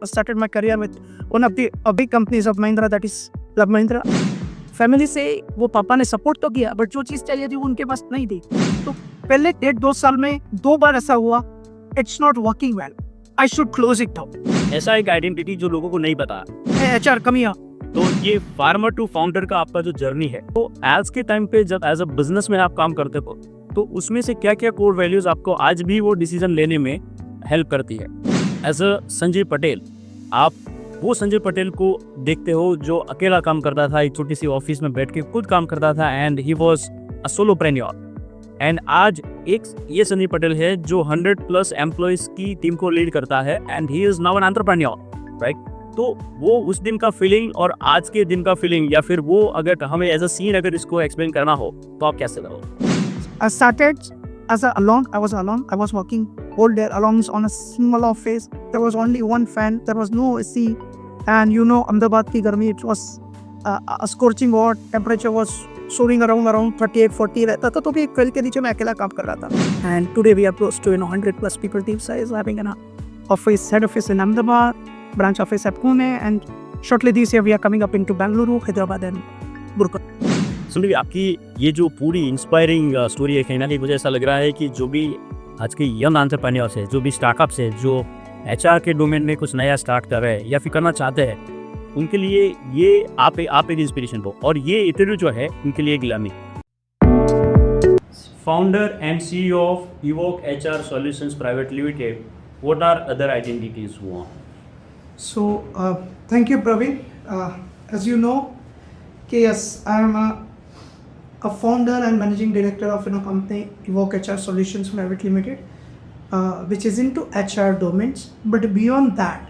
started my career with one of the big companies of Mahindra, that is Love Mahindra. Family से वो पापा ने support तो किया, बट जो चीज़ चाहिए थी वो उनके पास नहीं थी। तो पहले 1.5-2 साल में 2 बार ऐसा हुआ, it's not working well, I should close it down. ऐसा एक आइडेंटिटी जो लोगों को नहीं पता। HR come here. तो ये फार्मर टू फाउंडर का आपका जो जर्नी है, तो आज के टाइम पे जब एज अ बिजनेस में आप काम करते हो, तो उसमें से क्या क्या कोर वैल्यूज आपको आज भी वो डिसीजन लेने में हेल्प करती है? एज अ संजय पटेल, आप वो संजय पटेल को देखते हो जो अकेला काम करता था, एक छोटी सी ऑफिस में बैठ के खुद काम करता था, and he was a solopreneur. And आज एक ये संजय पटेल है जो 100+ एम्प्लॉयज की टीम को लीड करता है, and he is now an entrepreneur, right? तो वो उस दिन का फीलिंग और आज के दिन का फीलिंग, या फिर वो अगर हमें एज अ सीन अगर इसको एक्सप्लेन करना हो तो आप कैसे करोगे? I started as a alone. I was alone. I was working whole day alone on a small office. There was only one fan. There was no AC. And you know, Ahmedabad ki garmi, it was a scorching hot. Temperature was soaring around 38-40 रहता था, तो भी कल के नीचे मैं अकेला काम कर रहा था. And today we are close to 100+ people team size, having an office, head office in Ahmedabad, branch office at Pune, and shortly this year we are coming up into Bangalore, Hyderabad and Gurgaon. सुनिए, आपकी ये जो पूरी inspiring story है, कहीं ना कहीं मुझे ऐसा लग रहा है कि जो भी आज के यंग एंटरप्रेन्योर्स है, जो भी स्टार्टअप्स है, जो एचआर के डोमेन में कुछ नया स्टार्ट कर रहे हैं या फिर करना चाहते हैं, उनके लिए ये आप एक इंस्पिरेशन हो, और ये इंटरव्यू जो है उनके लिए गिलामी। Founder and CEO of Evoke HR solutions private limited, what are other identities हुआ? So, thank you, Praveen. As you know, yes, I am a founder and managing director of a company, Evoke HR Solutions Private Limited, which is into HR domains. But beyond that,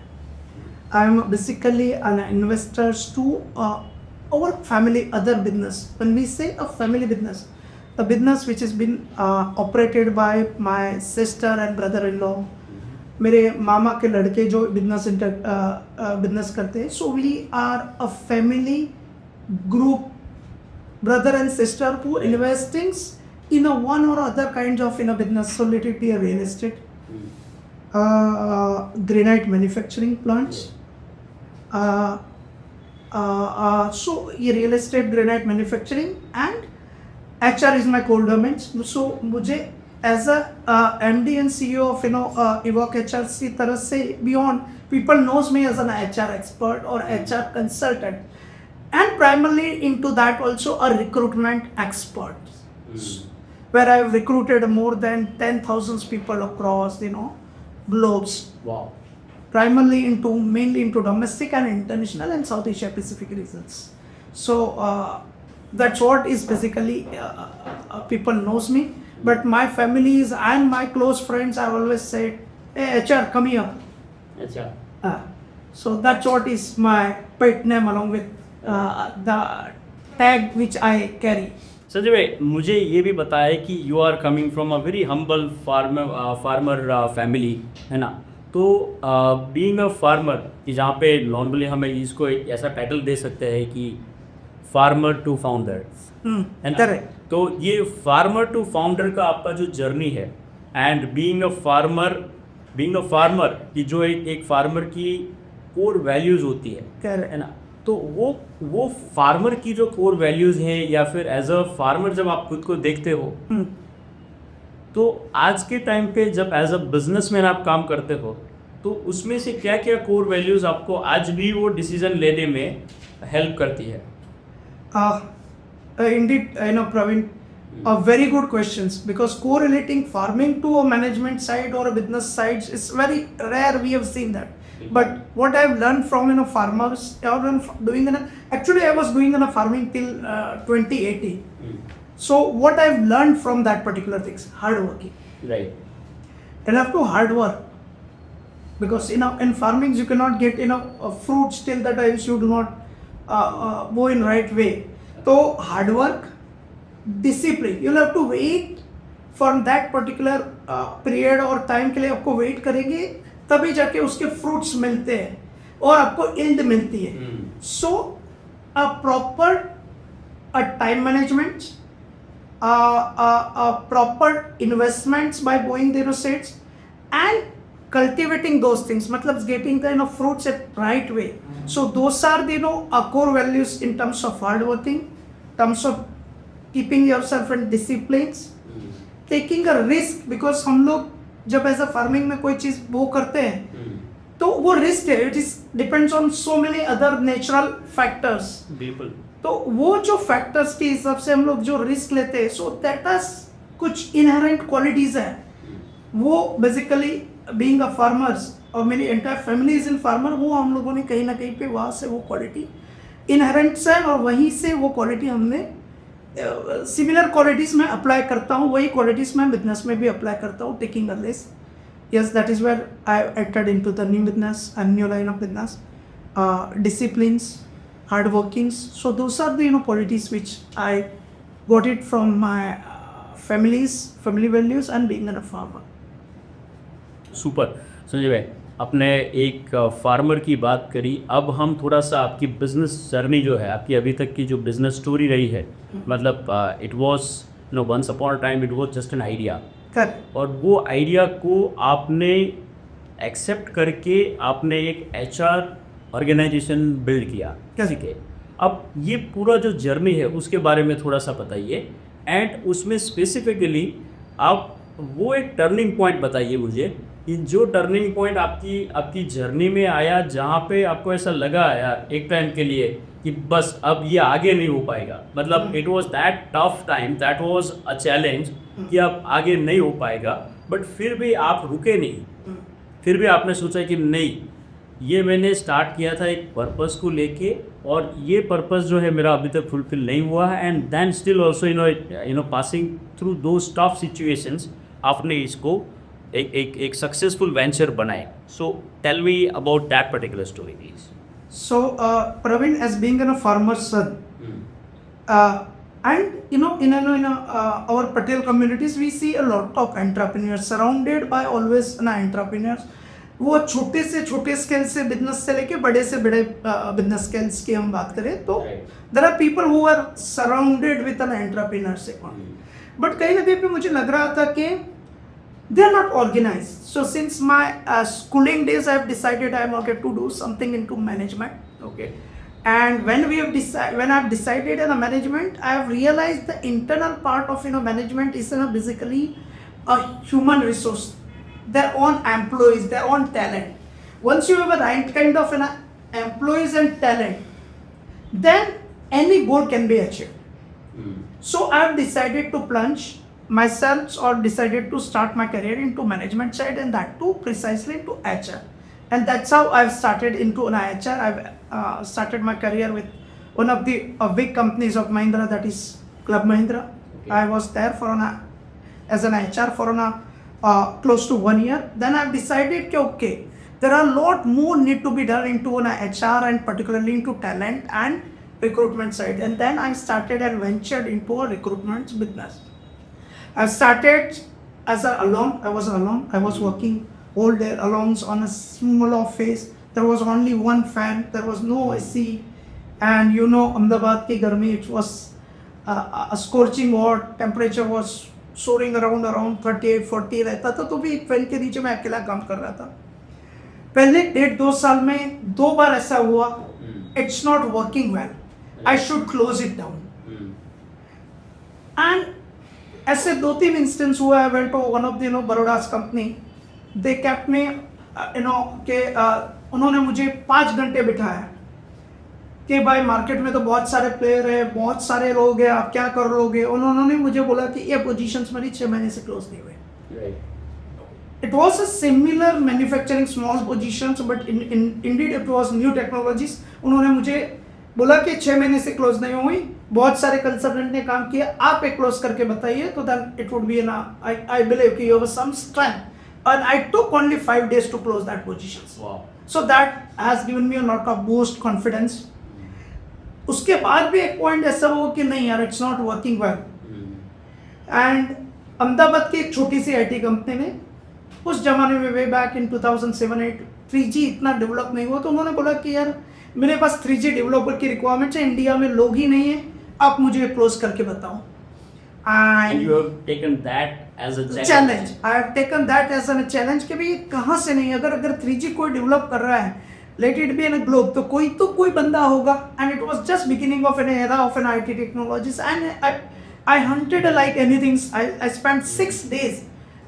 I am basically an investor to our family other business. When we say a family business, a business which has been operated by my sister and brother-in-law, मेरे मामा के लड़के जो business करते हैं. So we are a family group, brother and sister, who investing in a one or other kinds of in a business. So let it be a real estate, granite manufacturing plants. So real estate, granite manufacturing, and HR is my core domains. So मुझे as a MD and CEO of Evoke HR सी तरह से beyond, people knows me as an HR expert or HR consultant. And primarily into that also a recruitment expert, where I've recruited more than 10,000 people across globes. Wow. Primarily mainly into domestic and international and South Asia Pacific regions. So that's what is basically people knows me. But my families and my close friends, I always said, hey HR, come here. अच्छा, So that's what is my pet name along with the tag which I carry. Sanjay भाई, मुझे ये भी बताया कि you are coming from a very humble farmer family, है ना? तो बीइंग अ फार्मर, कि जहाँ पे नॉर्मली हमें इसको एक ऐसा टाइटल दे सकते हैं कि फार्मर टू फाउंडर, है ना? Correct. तो ये फार्मर टू फाउंडर का आपका जो जर्नी है, एंड बीइंग अ फार्मर की जो एक फार्मर की कोर वैल्यूज़ होती है, Correct. है ना? तो वो फार्मर की जो कोर वैल्यूज़ हैं, या फिर एज अ फार्मर जब आप खुद को देखते हो, तो आज के टाइम पे जब एज अ बिजनेसमैन आप काम करते हो, तो उसमें से क्या क्या कोर वैल्यूज़ आपको आज भी वो डिसीजन लेने में हेल्प करती है? Indeed, Praveen, very good questions, because correlating farming to a management side or a business side is very rare. We have seen that. But what I've learned from farmers, actually I was doing farming till 2018. So what I've learned from that particular things, hard working. Right. You have to hard work, because in farming you cannot get fruits till the time you do not go in right way. So hard work, discipline, you'll have to wait for that particular period और time के लिए आपको wait करेंगे, तभी जाके उसके fruits मिलते हैं और आपको yield मिलती है. So a proper time management, proper investments by going the states, and cultivating those things, matlab getting the fruits at right way. So those are the core values in terms of hard working, terms of keeping yourself in disciplines, taking a risk, because हम लोग जब as a farming में कोई चीज वो करते हैं तो वो रिस्क है, it is depends on so many other natural factors. बिल्कुल. तो वो जो फैक्टर्स के हिसाब से हम लोग जो रिस्क लेते हैं, सो दैट इज कुछ इनहेरेंट क्वालिटीज है. वो बेसिकली बीइंग अ फार्मर्स और मेरी entire family is in farmer, वो हम लोगों ने कहीं ना कहीं पे वहाँ से वो क्वालिटी इनहेरेंट्स है और वहीं से वो क्वालिटी हमने सिमिलर क्वालिटीज में अप्लाई करता हूँ. वही क्वालिटीज मैं बिजनेस में भी अप्लाई करता हूँ. Taking a risk, yes, that is where I entered into the new business and new line of business. Disciplines, hard workings. So those are the qualities which I got it from my family values and being a farmer. Super. Sanjay भाई, आपने एक farmer की बात करी. अब हम थोड़ा सा आपकी बिजनेस जर्नी जो है, आपकी अभी तक की जो बिजनेस स्टोरी रही है, मतलब it was once upon a time it was just an idea, और वो आइडिया को आपने एक्सेप्ट करके आपने एक HR ऑर्गेनाइजेशन बिल्ड किया. ठीक है, अब ये पूरा जो जर्नी है उसके बारे में थोड़ा सा बताइए, एंड उसमें स्पेसिफिकली आप वो एक टर्निंग पॉइंट बताइए मुझे कि जो टर्निंग पॉइंट आपकी जर्नी में आया, जहाँ पे आपको ऐसा लगा यार एक टाइम के लिए कि बस अब ये आगे नहीं हो पाएगा. मतलब it was that tough time, that was a challenge कि अब आगे नहीं हो पाएगा, बट फिर भी आप रुके नहीं. फिर भी आपने सोचा कि नहीं, ये मैंने स्टार्ट किया था एक पर्पस को लेके, और ये पर्पस जो है मेरा अभी तक फुलफिल नहीं हुआ है, and then still also passing through those tough situations आपने इसको एक सक्सेसफुल वेंचर बनाए. So tell me about that particular story please. So Praveen, as being a farmer's son, and in our Patel communities we see a lot of entrepreneurs, surrounded by always entrepreneurs. वो छोटे से छोटे scale से business से लेके बड़े से बड़े बिजनेस स्केल्स की हम बात करें तो there are people who are surrounded with an entrepreneurship. But कहीं ना कहीं पे मुझे लग रहा था कि they are not organized. So since my schooling days, I have decided I wanted to do something into management. Okay, and when I've decided in a management, I have realized the internal part of management is basically a human resource, their own employees, their own talent. Once you have a right kind of employees and talent, then any goal can be achieved. So I have decided to plunge myself or decided to start my career into management side, and that too precisely into HR. And that's how I've started into an HR. I've started my career with one of the big companies of Mahindra, that is Club Mahindra. Okay. I was there as an HR for close to 1 year. Then I've decided okay, there are a lot more need to be done into an HR and particularly into talent and recruitment side. And then I started and ventured into a recruitment business. I started as alone. I was alone. I was working all day alone on a small office. There was only one fan. There was no AC. And Ahmedabad ki garmi, it was a scorching hot. Temperature was soaring around 38-40 रहता था, तो भी fan के नीचे मैं अकेला काम कर रहा था. पहले 1.5-2 साल में 2 बार ऐसा हुआ, it's not working well. I should close it down. And ऐसे 2-3 इंस्टेंस हुआ. I went to one of the Baroda's company. They kept me उन्होंने मुझे 5 घंटे बिठाया कि भाई मार्केट में तो बहुत सारे प्लेयर है, बहुत सारे लोग हैं, आप क्या कर लोगे. उन्होंने मुझे बोला कि ये पोजीशंस मेरी 6 महीने से क्लोज नहीं हुए. It was a similar manufacturing small positions, but indeed it was new technologies. उन्होंने मुझे बोला कि 6 महीने से क्लोज नहीं हुई, बहुत सारे कंसल्टेंट ने काम किया, आप एक क्लोज करके बताइए. तो then it would be I believe कि you have some strength, and I took only 5 days to close that positions. Wow. So that has given me a lot of boost confidence. उसके बाद भी एक point ऐसा हुआ कि नहीं यार, it's not working well. And Ahmedabad की एक छोटी सी IT कंपनी में उस जमाने में वे बैक इन 2007-8 3G इतना डेवलप नहीं हुआ, तो उन्होंने बोला कि यार मेरे पास 3G डेवलपर की रिक्वायरमेंट है, इंडिया में लोग ही नहीं है, आप मुझे क्लोज करके बताओ. And you have taken that as a challenge. I have taken that as an challenge कि भाई कहाँ से नहीं, अगर 3G कोई डेवलप कर रहा है, let it be in a globe, तो कोई बंदा होगा। And it was just beginning of an era of an IT technologies एंड I hunted like anything. I spent 6 days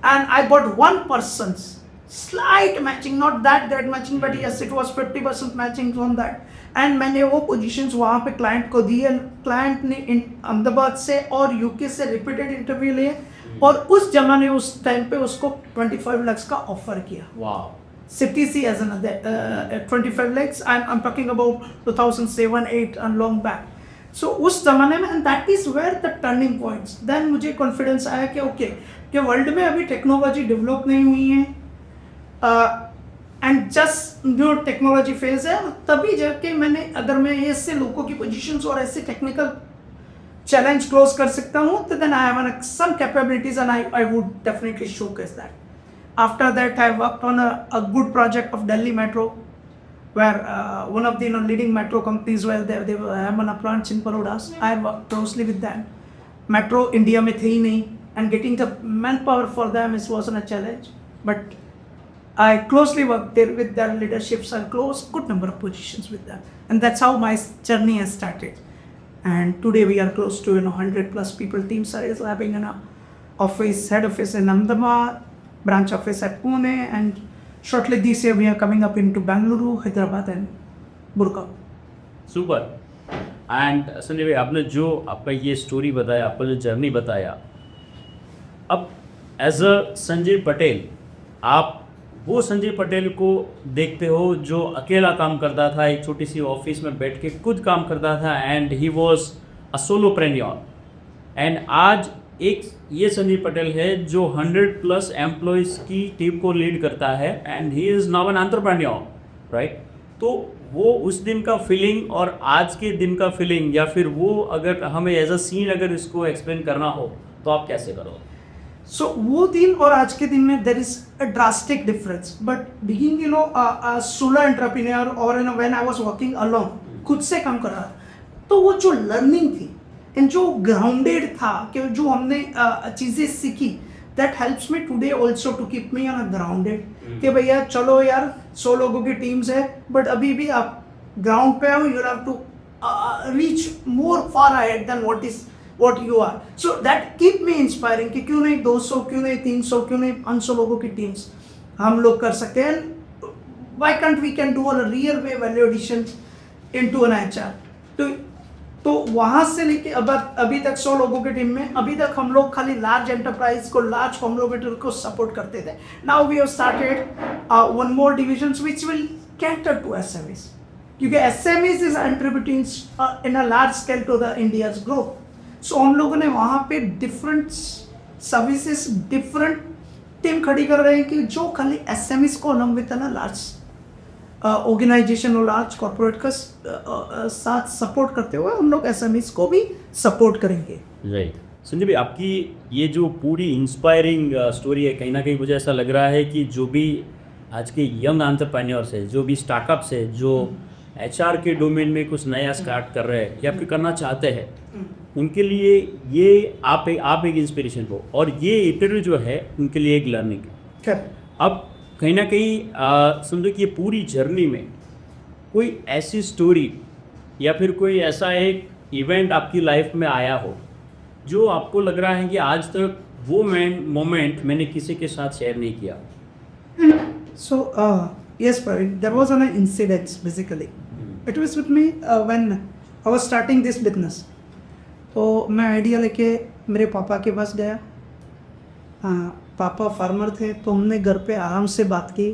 and I got one person's slight matching, not that great matching, but yes, it was 50% matching on that. And मैंने वो positions वहाँ पे client को दी है। Client ने अहमदाबाद से और UK से रिपीटेड इंटरव्यू लिए और उस जमाने उस टाइम पे उसको 25 lakhs का ऑफर किया। Wow. CTC as another 25 lakhs, and I'm talking about 2007-8 and long back. So उस जमाने में, and that is where the turning points, then मुझे कॉन्फिडेंस आया कि ओके कि वर्ल्ड में अभी टेक्नोलॉजी डेवलप नहीं हुई है and just new technology phase है। तभी जाके मैंने, अगर मैं ऐसे लोगों की पोजीशंस और ऐसे टेक्निकल चैलेंज क्लोज कर सकता हूँ, तो then I have some capabilities and I would definitely showcase that. After that I worked on a good project of Delhi metro, where one of the leading metro companies where they have a branch in Barodas. I worked closely with them. Metro India में थे ही नहीं, and getting the manpower for them wasn't a challenge. But I closely worked there with their leaderships and closed good number of positions with them, and that's how my journey has started. And today we are close to 100 plus people. Team is having an office, head office in Ahmedabad, branch office at Pune, and shortly this year we are coming up into Bangalore, Hyderabad and Gurgaon. Super. And Sanjay भाई, आपने जो आपका ये story बताया, आपका जो journey बताया, अब एज अ संजय पटेल, आप वो संजय पटेल को देखते हो जो अकेला काम करता था, एक छोटी सी ऑफिस में बैठ के खुद काम करता था, and he was a solopreneur. And आज एक ये संजय पटेल है जो 100+ एम्प्लॉयज़ की टीम को लीड करता है, and he is now an entrepreneur, right? तो वो उस दिन का फीलिंग और आज के दिन का फीलिंग, या फिर वो अगर हमें एज अ सीन अगर इसको एक्सप्लेन करना हो तो आप कैसे करोगे? So वो दिन और आज के दिन में there is a drastic difference. But being a solo entrepreneur or when I was working alone, खुद से काम कर रहा था, तो वो जो लर्निंग थी एंड जो ग्राउंडेड था, कि जो हमने चीज़ें सीखी, that helps me today also to keep me on grounded. कि भैया चलो यार, 100 लोगों की टीम्स है, बट अभी भी आप ग्राउंड पे हो, you have to reach more far ahead then what you are. So that keep me inspiring कि क्यों नहीं 200, क्यों नहीं 300, क्यों नहीं 500 लोगों की टीम्स हम लोग कर सकते हैं। Why can't we can do a real way value addition into an HR। तो वहाँ से लेके अभी तक 100 लोगों की टीम में, अभी तक हम लोग खाली लार्ज एंटरप्राइज को, लार्ज कॉन्ग्लोमेरेट को सपोर्ट करते थे। Now we have started one more divisions which will cater to SMEs, क्योंकि SMEs is contributing in a large scale to the India's growth. So हम लोगों ने वहाँ पे डिफरेंट सर्विसेज, डिफरेंट टीम खड़ी कर रहे हैं कि जो खाली SMEs को अलग विद ना लार्ज ऑर्गेनाइजेशन और लार्ज कॉर्पोरेट का साथ सपोर्ट करते हुए हम लोग SMEs को भी सपोर्ट करेंगे। राइट। संजय भाई, आपकी ये जो पूरी इंस्पायरिंग स्टोरी है, कहीं ना कहीं मुझे ऐसा लग रहा है कि जो भी आज के यंग एंटरप्रेन्योर्स है, जो भी स्टार्टअप्स है, जो HR के डोमेन में कुछ नया स्टार्ट कर रहे हैं या फिर करना चाहते हैं, उनके लिए ये आप एक इंस्पिरेशन हो, और ये इंटरव्यू जो है उनके लिए एक लर्निंग है। अब कहीं ना कहीं समझो कि ये पूरी जर्नी में कोई ऐसी स्टोरी या फिर कोई ऐसा एक इवेंट आपकी लाइफ में आया हो जो आपको लग रहा है कि आज तक वो मोमेंट मैंने किसी के साथ शेयर नहीं किया। So yes, Praveen, there was an incident basically. It was with me when I was starting this business. तो मैं आइडिया लेके मेरे पापा के पास गया। पापा फार्मर थे, तो हमने घर पे आराम से बात की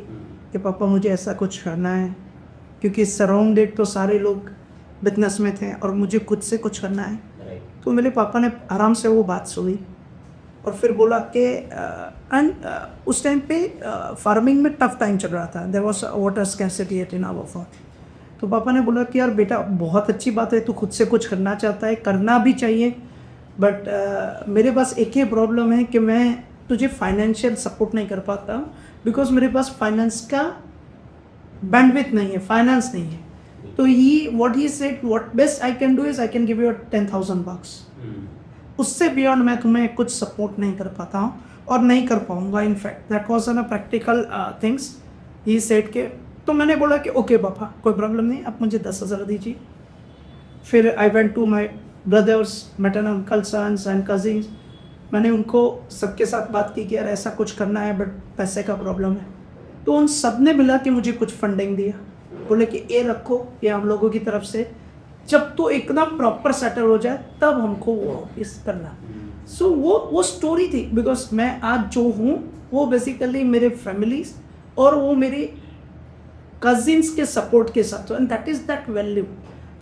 कि पापा मुझे ऐसा कुछ करना है, क्योंकि सराउंडेड तो सारे लोग बिजनेस में थे और मुझे खुद से कुछ करना है। तो मेरे पापा ने आराम से वो बात सुनी और फिर बोला कि उस टाइम पे फार्मिंग में टफ टाइम चल रहा था, there was water scarcity at in our farm. तो पापा ने बोला कि यार बेटा, बहुत अच्छी बात है, तू खुद से कुछ करना चाहता है, करना भी चाहिए, बट मेरे पास एक ही प्रॉब्लम है कि मैं तुझे फाइनेंशियल सपोर्ट नहीं कर पाता, बिकॉज मेरे पास फाइनेंस का बैंडविड्थ नहीं है, फाइनेंस नहीं है। तो what he said, what best I can do is I can give you $10,000 उससे बियॉन्ड मैं तुम्हें कुछ सपोर्ट नहीं कर पाता हूँ। और नहीं कर पाऊँगा। In fact that was N practical things he said के। तो मैंने बोला कि ओके पापा, कोई प्रॉब्लम नहीं, आप मुझे 10,000 दीजिए। फिर I went to my brothers, maternal uncle, sons and cousins. मैंने उनको सबके साथ बात की कि यार ऐसा कुछ करना है बट पैसे का प्रॉब्लम है। तो उन सब ने मिला कि मुझे कुछ फंडिंग दिया, बोले कि ये रखो, ये हम लोगों की तरफ से, जब तो एकदम प्रॉपर सेटल हो जाए तब हमको वो ऑफिस करना। सो वो स्टोरी थी। बिकॉज मैं आज जो हूँ वो बेसिकली मेरे फैमिलीज और वो मेरे कजिन्स के सपोर्ट के साथ, and that is that value.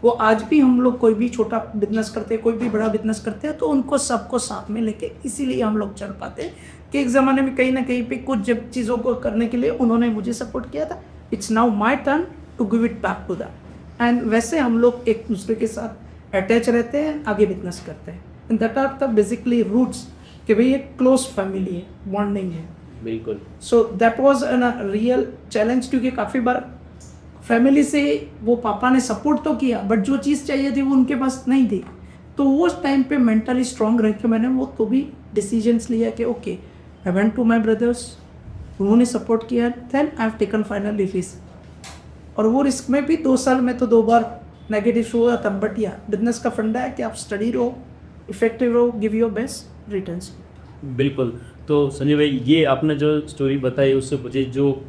वो आज भी हम लोग कोई भी छोटा बिजनेस करते हैं, कोई भी बड़ा बिजनेस करते हैं, तो उनको सबको साथ में लेके इसीलिए हम लोग चल पाते हैं कि एक ज़माने में कहीं ना कहीं पे कुछ जब चीज़ों को करने के लिए उन्होंने मुझे सपोर्ट किया था। It's now my turn to give it back to that. And वैसे हम लोग एक दूसरे के साथ अटैच रहते हैं, आगे बिजनेस करते हैं। And that are the basically roots कि भाई एक क्लोज फैमिली है, बॉन्डिंग है। बिल्कुल। So that was an real challenge, क्योंकि काफ़ी बार फैमिली से वो पापा ने सपोर्ट तो किया बट जो चीज़ चाहिए थी वो उनके पास नहीं थी। तो उस टाइम पे मेंटली स्ट्रांग रह के मैंने वो तो भी डिसीजंस लिया कि okay, I went to my brothers, उन्होंने सपोर्ट किया, then I have taken final risk. और वो रिस्क में भी 2 साल में तो 2 बार नेगेटिव शो हुआ तब, बट या बिजनेस का फंडा है कि आप स्टडी रहो, इफेक्टिव रहो, गिव योर बेस्ट रिटर्न्स। बिल्कुल। तो संजय भाई, ये आपने जो स्टोरी बताई उससे मुझे जो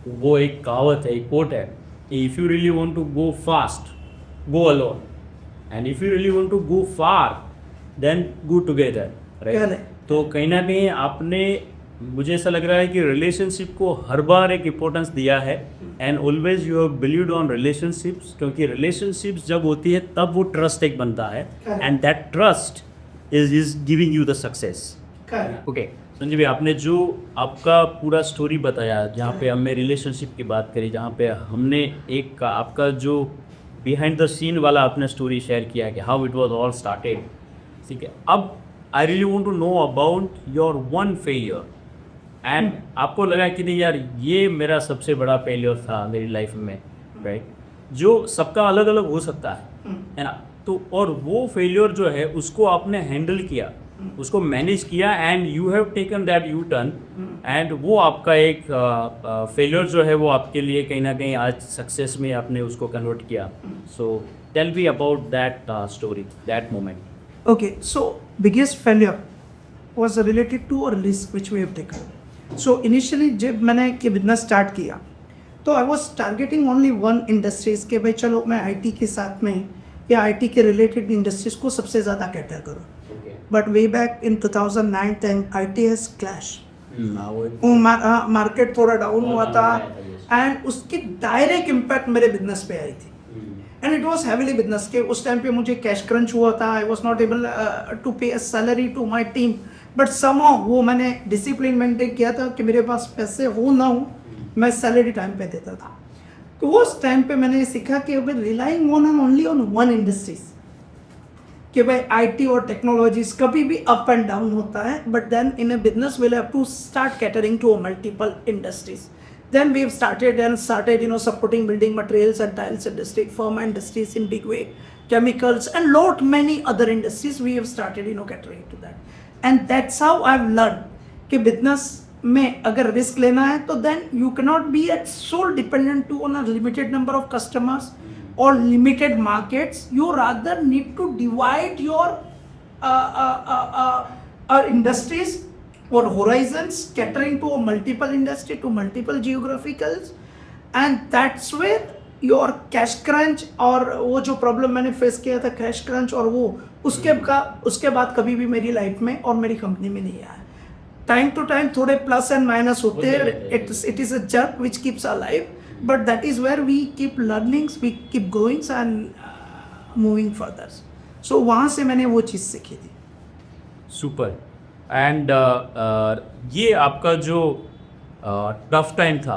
वो एक कहावत है, एक कोट है, if you really want to go fast go alone, and if you really want to go far then go together, right. तो कहीं ना कहीं आपने, मुझे ऐसा लग रहा है कि रिलेशनशिप को हर बार एक इम्पोर्टेंस दिया है, and always you have believed on relationships, क्योंकि रिलेशनशिप्स जब होती है तब वो ट्रस्ट एक बनता है, and that trust is giving you the success. Okay Sanjay भाई, आपने जो आपका पूरा स्टोरी बताया, जहाँ पे हमने रिलेशनशिप की बात करी, जहाँ पे हमने एक आपका जो बिहाइंड द सीन वाला आपने स्टोरी शेयर किया कि how it was all started, ठीक है। अब I really want to know about your one failure, and आपको लगा कि नहीं यार ये मेरा सबसे बड़ा फेलियर था मेरी लाइफ में, राइट, जो सबका अलग अलग हो सकता है ना। तो और वो फेलियर जो है उसको आपने हैंडल किया, उसको मैनेज किया, and you have taken that U turn, and वो आपका एक फेलियर जो है वो आपके लिए कहीं ना कहीं आज सक्सेस में आपने उसको कन्वर्ट किया। So tell me about that story, that moment. Okay, so biggest failure was related to a risk which we have taken. So initially जब मैंने ये बिजनेस स्टार्ट किया तो I was targeting only one industries के भाई चलो मैं IT के साथ में या आईटी के रिलेटेड इंडस्ट्रीज को सबसे ज़्यादा कैटर करूँ। But way back in 2009-10 IT has clash, market थोड़ा डाउन हुआ था, एंड उसकी डायरेक्ट इम्पैक्ट मेरे बिजनेस पे आई थी। And it was heavily business के उस टाइम पे मुझे कैश क्रंच हुआ था, I was not able to pay a salary to my team, but somehow वो मैंने डिसिप्लिन मेंटेन किया था कि मेरे पास पैसे हो ना हो मैं सैलरी टाइम पे देता था। तो उस टाइम पे मैंने सीखा कि relying on and only on one industries, कि भाई आईटी और टेक्नोलॉजीज कभी भी अप एंड डाउन होता है, but then in a business will have to start catering to multiple industries. Then we've started supporting building materials and tiles industry, pharma industries in big way, chemicals and lot many other industries we have started catering to that. And that's how I've learned कि business में अगर risk लेना है तो then you cannot be so dependent to on a limited number of customers or limited markets. You rather need to divide your industries or horizons, catering to multiple industry, to multiple geographicals, and that's where your cash crunch और वो जो problem मैंने face किया था cash crunch, और वो उसके बाद कभी भी मेरी लाइफ में और मेरी कंपनी में नहीं आया। टाइम टू टाइम थोड़े प्लस एंड माइनस होते हैं, it is a jerk which keeps a life, but that is where we keep learnings, we keep goings and moving further. So वहाँ से मैंने वो चीज़ सीखी थी। सुपर। एंड ये आपका जो टफ टाइम था,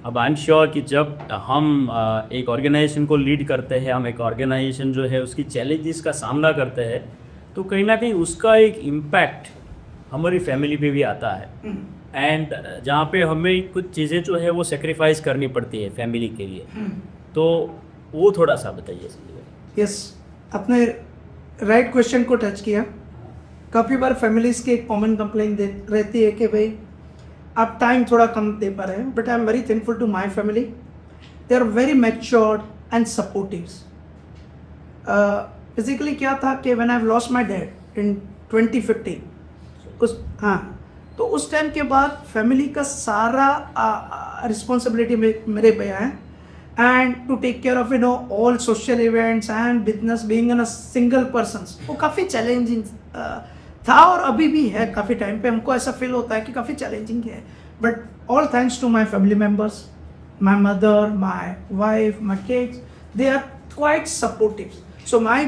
अब आई एम श्योर कि जब हम एक ऑर्गेनाइजेशन को लीड करते हैं, हम एक ऑर्गेनाइजेशन जो है उसकी चैलेंजेस का सामना करते हैं, तो कहीं ना कहीं उसका एक इम्पैक्ट हमारी फैमिली पे भी आता है, एंड जहाँ पे हमें कुछ चीज़ें जो है वो सेक्रीफाइस करनी पड़ती है फैमिली के लिए, तो वो थोड़ा सा बताइए। यस, आपने राइट क्वेश्चन को टच किया। काफ़ी बार फैमिलीज की एक कॉमन कंप्लेंट रहती है कि भाई आप टाइम थोड़ा कम दे पा रहे हैं, but I am very thankful to my family. They are very matured and supportive. Basically क्या था कि when I have lost my dad in 2015, तो उस टाइम के बाद फैमिली का सारा रिस्पॉन्सिबिलिटी मेरे पे आया, and to take care of all social events and business being in a single person, वो काफ़ी चैलेंजिंग था और अभी भी है. काफ़ी टाइम पे हमको ऐसा फील होता है कि काफ़ी चैलेंजिंग है, but all thanks to my family members, my mother, my wife, my kids, they are quite supportive. So my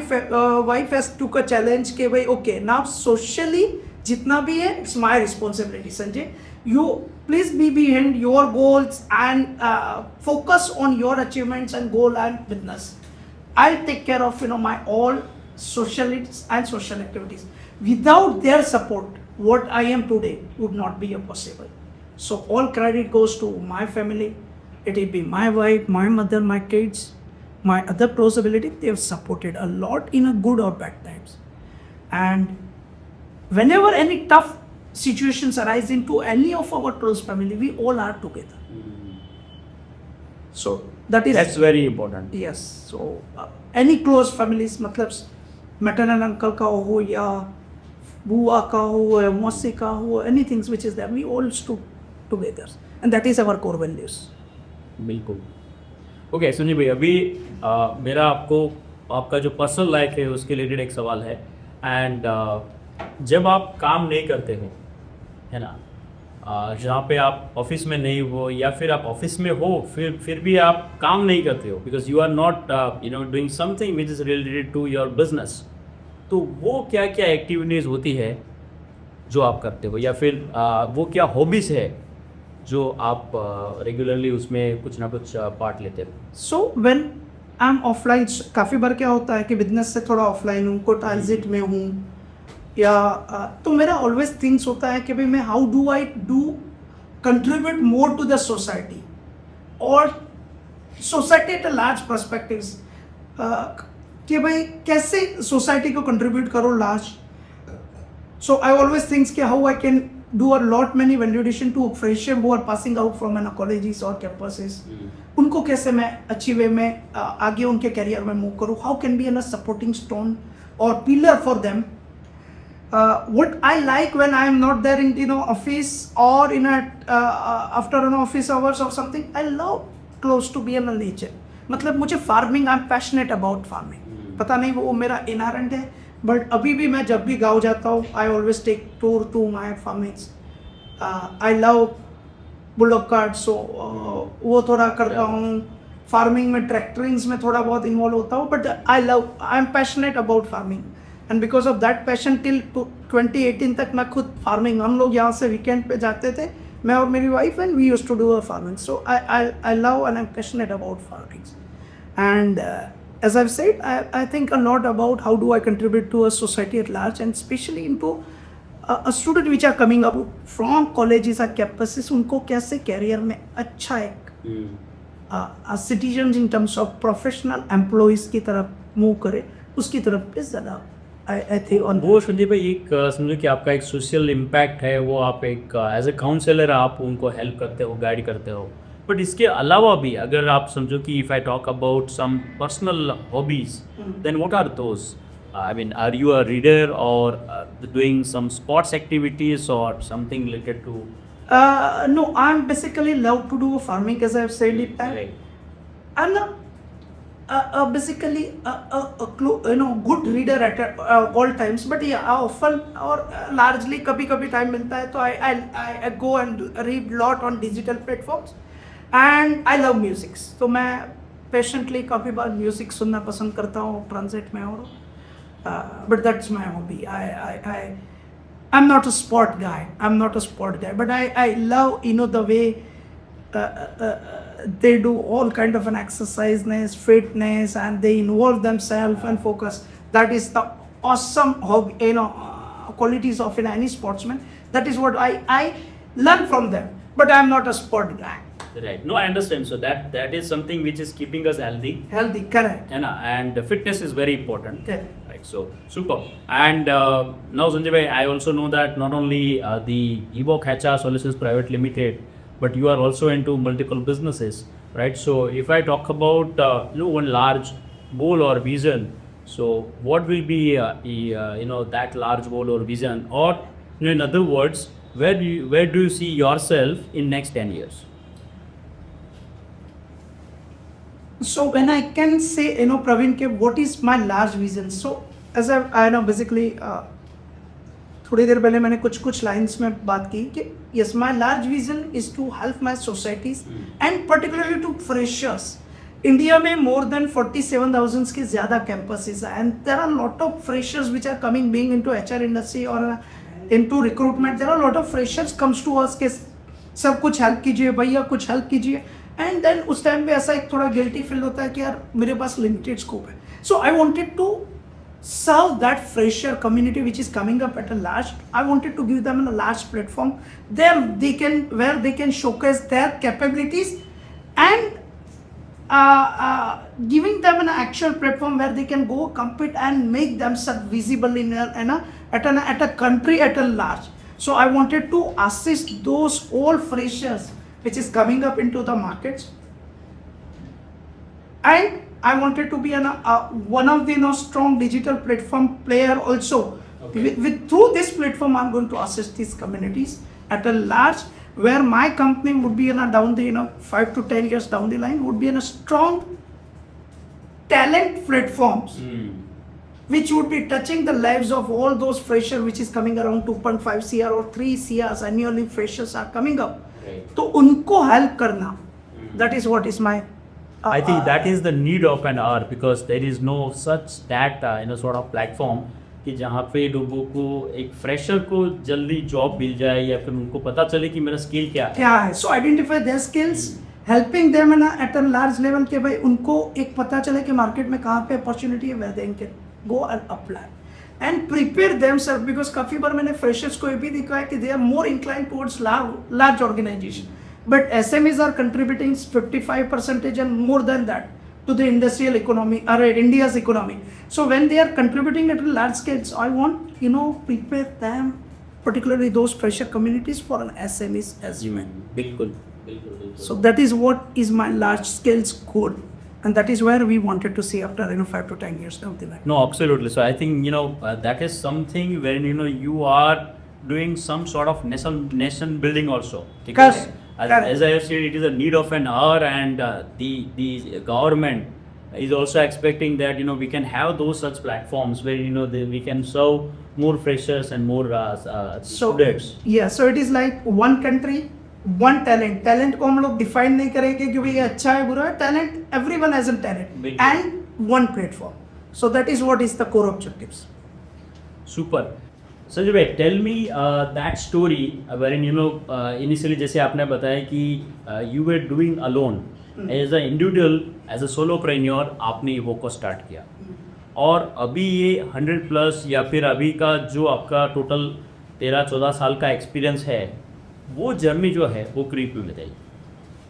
wife has took a challenge के भाई ओके नाउ सोशली जितना भी है it's my responsibility. Sanjay, you please be behind your goals and focus on your achievements and goal and business. I'll take care of my all social needs and social activities. Without their support, what I am today would not be possible. So all credit goes to my family. It will be my wife, my mother, my kids, my other close relatives. They have supported a lot in a good or bad times. And whenever any tough situations arise into any of our close family, we all are together. So that's very important. Yes. So any close families, मतलब maternal uncle का हो या बुआ का हो या मौसी का हो, anything which is there, we all stood together, and that is our core values. बिल्कुल. ओके सुनिए भाई, अभी मेरा आपका जो पर्सनल लाइफ है उसके रिलेटेड एक सवाल है. एंड जब आप काम नहीं करते हो, है ना, जहाँ पे आप ऑफिस में नहीं हो या फिर आप ऑफिस में हो फिर भी आप काम नहीं करते हो because you are not doing something which is related to your business, तो वो क्या क्या एक्टिविटीज़ होती है जो आप करते हो, या फिर वो क्या हॉबीज़ है जो आप रेगुलरली उसमें कुछ ना कुछ पार्ट लेते हो? So when I am offline, काफ़ी बार क्या होता है कि बिजनेस से थोड़ा ऑफलाइन हूँ, को ट्रांजिट में हूँ, या तो मेरा ऑलवेज थिंग्स होता है कि भाई मैं how do I contribute more to the society और society at a large perspectives, कि भाई कैसे सोसाइटी को कंट्रीब्यूट करो large. So I always thinks कि how I can do a lot many valuation to fresher who are passing out from an colleges और campuses. उनको कैसे मैं अच्छी वे में आगे उनके करियर में मूव करूँ, how can be an a supporting stone और pillar for them. What I like when I am not there in office or in a after office hours or something, I love close to be in nature. मतलब मुझे farming, I am passionate about farming. पता नहीं वो मेरा inherent है, but अभी भी मैं जब भी गाँव जाता हूँ I always take tour to my farmings. I love bullock cart, so वो थोड़ा करता हूँ. फार्मिंग में ट्रैक्टरिंग्स में थोड़ा बहुत इन्वॉल्व होता हूँ, but I am passionate about farming. And because of that passion till 2018 तक मैं खुद फार्मिंग, हम लोग यहाँ से वीकेंड पे जाते थे, मैं और मेरी wife, and we used to do a farming. So I love and I am passionate about farming. And as I've said, I think a lot about how do I contribute to a society at large, and especially into a student which are coming up from colleges or campuses, उनको कैसे career में अच्छा एक citizen in terms of professional employees की तरफ move करे, उसकी तरफ पे ज़्यादा आई थिंक ऑन वो. संजय भाई, एक समझो कि आपका एक सोशल इम्पैक्ट है, वो आप एक एज ए काउंसलर आप उनको हेल्प करते हो, गाइड करते हो. बट इसके अलावा भी अगर आप समझो कि if I talk about some personal hobbies, then what are those? I mean, are you a reader और डूइंग सम स्पोर्ट्स एक्टिविटीज और something related to? No, I'm basically love to do farming, as I've said it. I'm not basically a good reader at all times, but yeah, I often or largely कभी time मिलता है तो I go and read lot on digital platforms, and I love music. तो मैं patiently काफ़ी बार music सुनना पसंद करता हूँ ट्रांजिट में, और but that's my hobby. I'm not a sport guy, but I love the way they do all kind of an exerciseness, fitness, and they involve themselves and focus. That is the awesome hobby, qualities of any sportsman. That is what I learn from them. But I'm not a sport guy. Right. No, I understand. So that is something which is keeping us healthy. Healthy, correct. And fitness is very important. Correct. Right. So super. And now Sanjay bhai, I also know that not only the Evoke HR Solutions Private Limited, but you are also into multiple businesses, right? So if I talk about one large goal or vision, so what will be that large goal or vision, or in other words, where do you see yourself in next 10 years? So when I can say, Praveen, what is my large vision? So as I know basically, थोड़ी देर पहले मैंने कुछ lines में बात की कि yes, my large vision is to help my societies and particularly to freshers. India में more than 47,000 के ज़्यादा campuses हैं and there are a lot of freshers which are coming being into HR industry or into recruitment. There are a lot of freshers comes to us के सब कुछ help कीजिए भैया, कुछ हेल्प कीजिए, एंड देन उस time पे ऐसा एक थोड़ा गिल्टी फील होता है कि यार मेरे पास लिमिटेड स्कोप है. So I wanted to serve that fresher community which is coming up at a large. I wanted to give them a large platform there where they can showcase their capabilities and giving them an actual platform where they can go compete and make themselves visible at a country at a large. So I wanted to assist those all freshers which is coming up into the markets, and I wanted to be one of the strong digital platform player also. Okay. Through this platform, I'm going to assist these communities at a large, where my company would be down the 5 to 10 years down the line would be in a strong talent platforms, which would be touching the lives of all those freshers, which is coming around 2.5 CR or 3 CRs annually freshers are coming up. Right. तो उनको help करना, that is what is my. I think that is the need of an hour, because there is no such that sort of platform कि जहाँ पे लोगों को एक fresher को जल्दी जॉब मिल जाए या फिर उनको पता चले कि मेरा स्किल क्या है. So identify their skills, helping them at a large level कि भाई उनको एक पता चले कि मार्केट में कहाँ पे अपॉर्चुनिटी है, where they can go and apply and prepare themselves, because काफ़ी बार मैंने फ्रेशर्स को ये भी देखा है कि they are more inclined towards large organization. But SMEs are contributing 55% and more than that to the industrial economy or India's economy. So when they are contributing at a large scale, so I want prepare them, particularly those fresher communities, for an SMEs as well. बिल्कुल. So that is what is my large scale goal, and that is where we wanted to see after 5 to 10 years down the line. No, absolutely. So I think that is something where you are doing some sort of nation building also. Because as I have said, it is a need of an hour, and the government is also expecting that we can have those such platforms where we can serve more freshers and more students. Yeah, so it is like one country, one talent. Talent को हम लोग define नहीं करेंगे कि ये अच्छा है बुरा है. Talent, everyone has a talent, and one platform. So that is what is the core objectives. Super. Sanjay भाई, tell me that story wherein initially जैसे आपने बताया कि you were doing alone as a individual, as a solopreneur आपने evoke को start किया, और अभी ये 100+ या फिर अभी का जो आपका टोटल 13-14 साल का एक्सपीरियंस है, वो जर्नी जो है वो क्रीप में बताइए.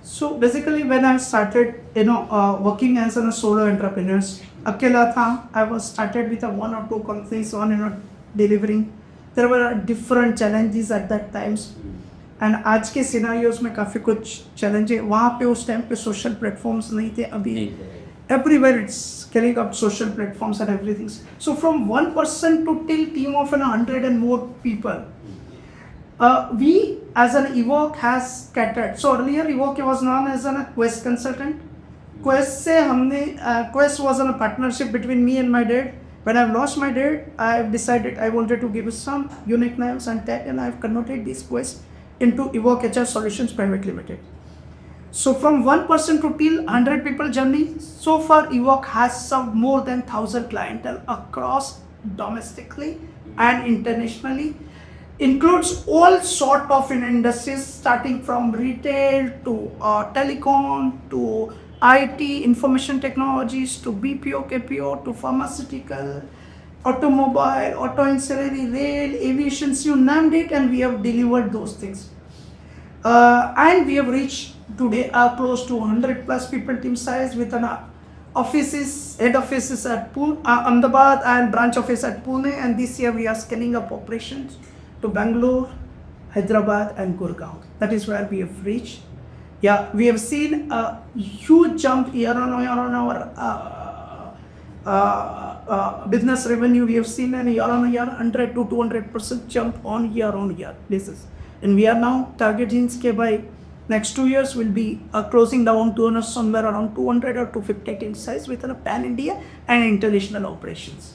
So basically when I started working as a solo entrepreneur, अकेला था. I was started with 1 or 2 companies on delivering. There were different challenges at that times, and आज के सिनारियोज में काफ़ी कुछ चैलेंज है. वहाँ पे उस टाइम पे सोशल प्लेटफॉर्म्स नहीं थे. अभी everywhere it's getting up social platforms and everything. So from 1 person to till team of 100 and more people, we as an Evoke has scattered. So earlier Evoke was known as a Quest consultant. Quest से हमने Quest was a partnership between me and my dad. When I've lost my dad, I've decided I wanted to give some unique names and tech, and I've converted this Quest into Evoke HR Solutions Private Limited. So from 1 person to till 100 people journey, so far Evoke has served more than 1,000 clientele across domestically and internationally. Includes all sort of industries, starting from retail to telecom to IT, information technologies, to BPO, KPO, to pharmaceutical, automobile, auto ancillary, rail, aviation, you named it, and we have delivered those things. And we have reached today are close to 100 plus people team size with an head offices at Ahmedabad and branch office at Pune, and this year we are scaling up operations to Bangalore, Hyderabad and Gurgaon. That is where we have reached. Yeah, we have seen a huge jump year on year on our business revenue. We have seen a year on year 100 to 200% jump on year basis, and we are now targeting by next 2 years will be closing down to somewhere around 200 or 250 team size with a pan India and international operations.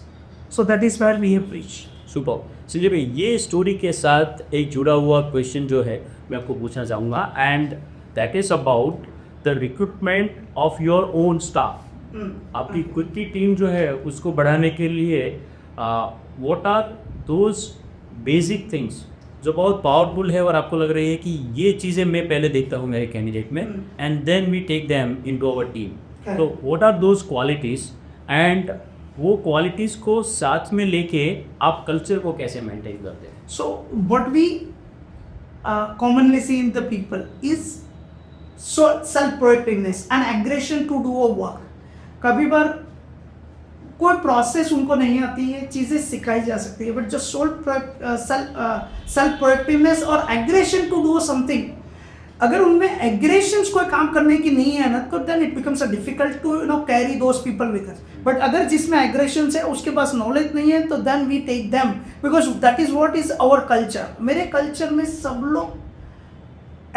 So that is where we have reached. Super Sanjay भाई, ये story के साथ एक जुड़ा हुआ question जो है मैं आपको पूछना चाहूँगा, and that is about the recruitment of your own staff. आपकी खुद की टीम जो है उसको बढ़ाने के लिए what are those basic things जो बहुत पावरफुल है और आपको लग रही है कि ये चीज़ें मैं पहले देखता हूँ मेरे कैंडिडेट में, and then we take them into our team. तो what are those qualities, and वो क्वालिटीज़ को साथ में लेके आप कल्चर को कैसे मेंटेन करते हैं? So what we commonly see in the people is so self-proactiveness and aggression to do a work. कभी बार कोई प्रोसेस उनको नहीं आती है, चीज़ें सिखाई जा सकती है, बट जो सेल्फ प्रोएक्टिवनेस और एग्रेशन टू डू समथिंग, अगर उनमें एग्रेशंस कोई काम करने की नहीं है ना, तो then it becomes a difficult to carry those people with us. But अगर जिसमें एग्रेशंस है उसके पास नॉलेज नहीं है, तो then we take them because that is what is our culture. मेरे कल्चर में सब लोग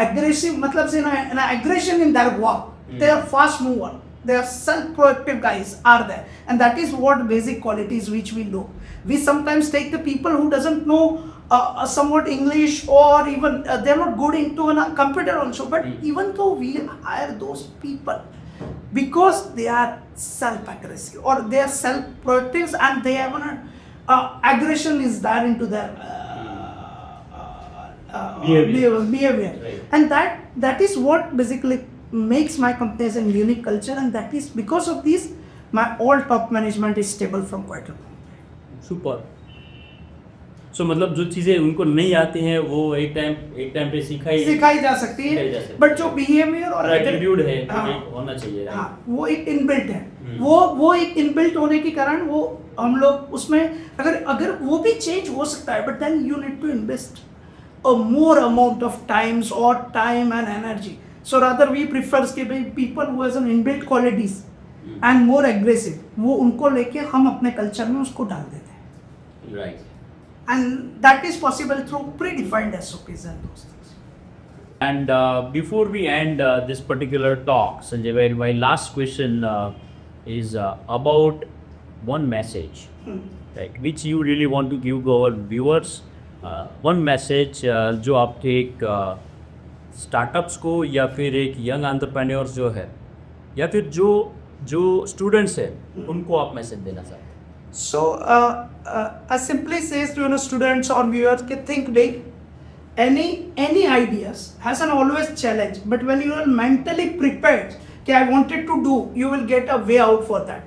एग्रेसिव मतलब से ना aggression in that work, they are fast mover, they are self-proactive guys are there, and that is what basic qualities which we know. We sometimes take the people who doesn't know somewhat English, or even they're not good into a computer also, but even though we hire those people because they are self-aggressive or they are self-proactive and they have an aggression is there into their behavior. Right. And that is what basically makes my company as a unique culture, and that is because of this my all top management is stable from quite a long time. Super. So मतलब जो चीज़ें उनको नहीं आती हैं वो एक time पे सिखाई जा सकती है, बट जो बिहेवियर और एटीट्यूड है होना चाहिए. हाँ, वो एक इनबिल्ट है. वो एक इनबिल्ट होने के कारण वो हम लोग उसमें अगर वो भी चेंज हो सकता है, but then you need to invest a more amount of time and energy. So rather we prefers कि भाई people who has an inbuilt qualities and more aggressive, वो उनको लेके हम अपने कल्चर में उसको डाल देते हैं. Right. And that is possible through predefined SOPs and those things. And before we end this particular talk, Sanjay, my last question is about one message, like which you really want to give to our viewers. One message जो आपके एक startups को या फिर एक young entrepreneurs जो है या फिर जो स्टूडेंट्स हैं उनको आप मैसेज देना चाहते हैं? So I simply says to students or viewers कि think big. Any ideas has an always challenge, but when you are mentally prepared कि I wanted to do, you will get a way out for that.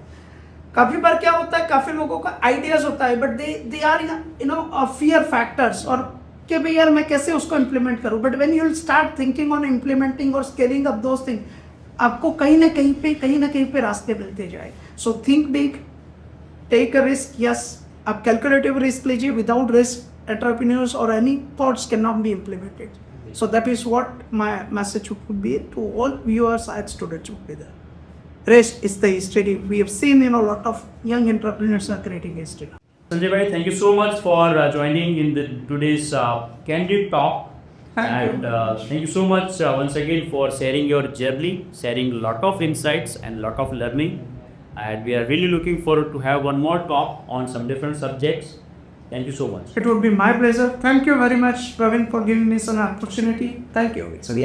काफ़ी बार क्या होता है, काफ़ी लोगों का ideas होता है, but they are in fear factors और कि भाई यार मैं कैसे उसको इम्प्लीमेंट करूँ. But when you will start thinking on implementing और स्केलिंग अप दोस थिंग, आपको कहीं ना कहीं पे रास्ते मिलते जाए. So think big, take a risk. Yes, आप कैलकुलेटिव रिस्क लीजिए. विदाउट रिस्क एंटरप्रेन्योर्स और any thoughts can not be implemented. So that is what my message would be to all viewers and students would be there. Rest is the history. We have seen a lot of young entrepreneurs are creating history. Sanjay bhai, thank you so much for joining in today's candid talk. Thank you so much once again for sharing your journey, sharing a lot of insights and lot of learning. And we are really looking forward to have one more talk on some different subjects. Thank you so much. It would be my pleasure. Thank you very much, Praveen, for giving me an opportunity. Thank you. So the